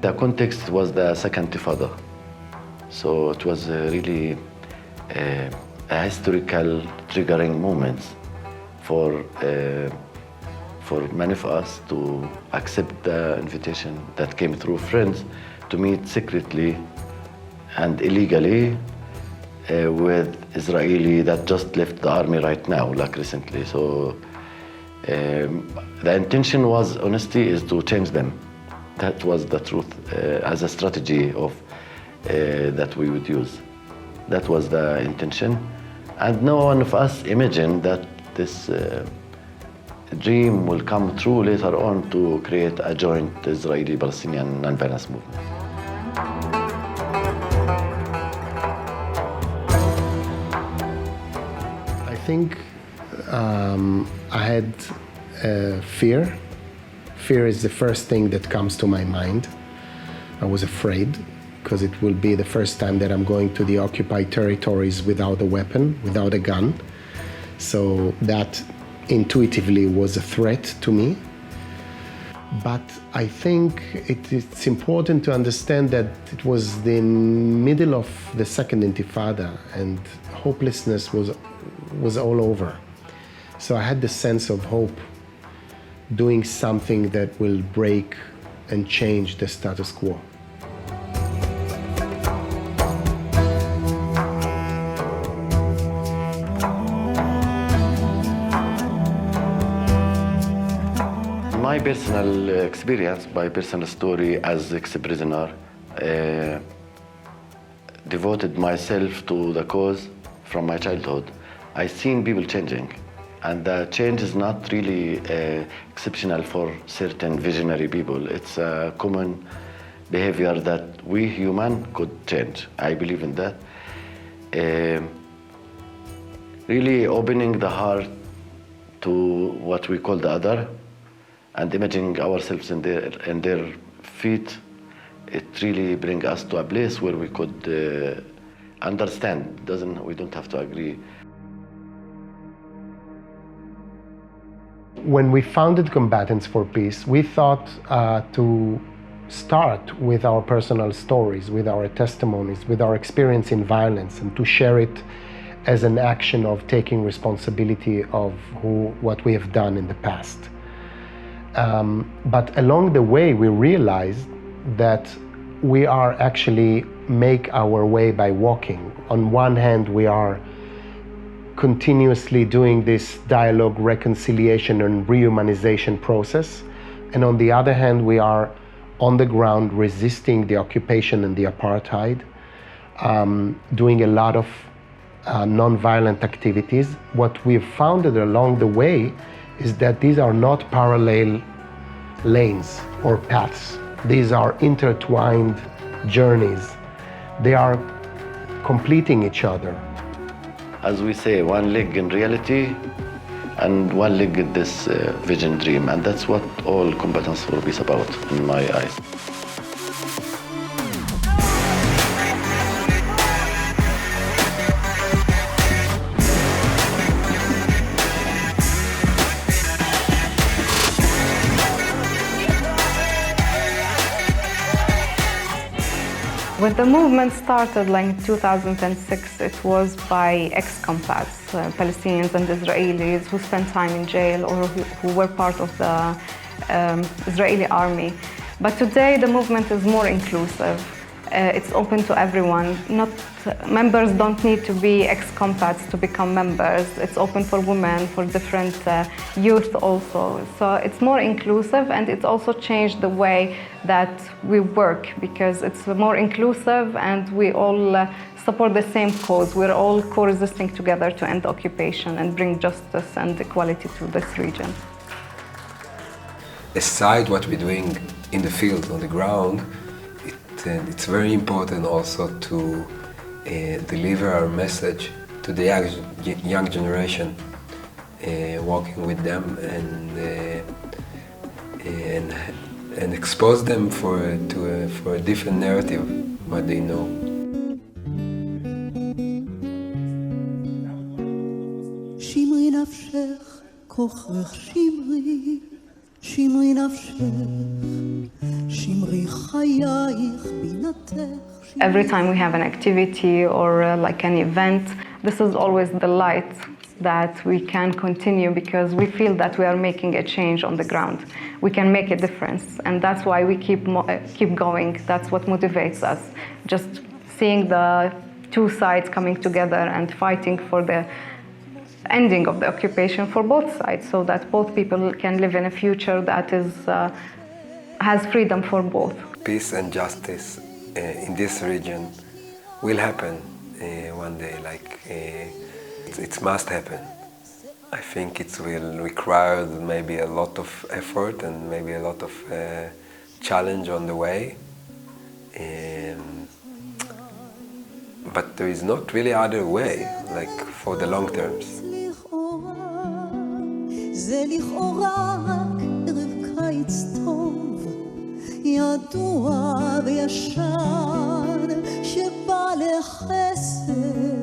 the context was the second Intifada. So it was really a historical triggering moment for many of us to accept the invitation that came through friends to meet secretly and illegally with Israeli that just left the army right now, like recently. So the intention was, honesty, is to change them. That was the truth as a strategy of that we would use. That was the intention. And no one of us imagined that this dream will come true later on to create a joint Israeli-Palestinian non-violence movement. I think I had fear. Fear is the first thing that comes to my mind. I was afraid because it will be the first time that I'm going to the occupied territories without a weapon, without a gun. So that intuitively was a threat to me. But I think it's important to understand that it was the middle of the second Intifada and hopelessness was all over. So I had the sense of hope, doing something that will break and change the status quo. My personal experience, my personal story as ex-prisoner, devoted myself to the cause from my childhood. I've seen people changing, and the change is not really exceptional for certain visionary people. It's a common behavior that we human could change. I believe in that. Really opening the heart to what we call the other, and imagining ourselves in their feet, it really brings us to a place where we could understand. We don't have to agree. When we founded Combatants for Peace, we thought to start with our personal stories, with our testimonies, with our experience in violence, and to share it as an action of taking responsibility of what we have done in the past. But along the way, we realized that we are actually make our way by walking. On one hand, we are continuously doing this dialogue, reconciliation, and rehumanization process. And on the other hand, we are on the ground resisting the occupation and the apartheid, doing a lot of non-violent activities. What we've found along the way is that these are not parallel lanes or paths. These are intertwined journeys. They are completing each other. As we say, one leg in reality and one leg in this vision dream. And that's what all Combatants for Peace about, in my eyes. When the movement started, like in 2006, it was by ex-Combats, Palestinians and Israelis who spent time in jail or who were part of the Israeli army. But today the movement is more inclusive. It's open to everyone. Members don't need to be ex-Combats to become members. It's open for women, for different youth also. So it's more inclusive, and it's also changed the way that we work, because it's more inclusive and we all support the same cause. We're all co-resisting together to end occupation and bring justice and equality to this region. Aside what we're doing in the field, on the ground, it's very important also to deliver our message to the young generation, working with them and expose them for a different narrative, what they know. שמרי נפשך כוכבך שמרי, שמרי נפשך, שמרי בחייך בינתך. Every time we have an activity or like an event, this is always the light that we can continue because we feel that we are making a change on the ground. We can make a difference, and that's why we keep going. That's what motivates us. Just seeing the two sides coming together and fighting for the ending of the occupation for both sides, so that both people can live in a future that is has freedom for both. Peace and justice in this region will happen one day. It must happen. I think it will require maybe a lot of effort and maybe a lot of challenge on the way. But there is not really other way, like for the long terms. זה לכאורה רק ערב קיץ טוב, ידוע וישן שבא לחסד.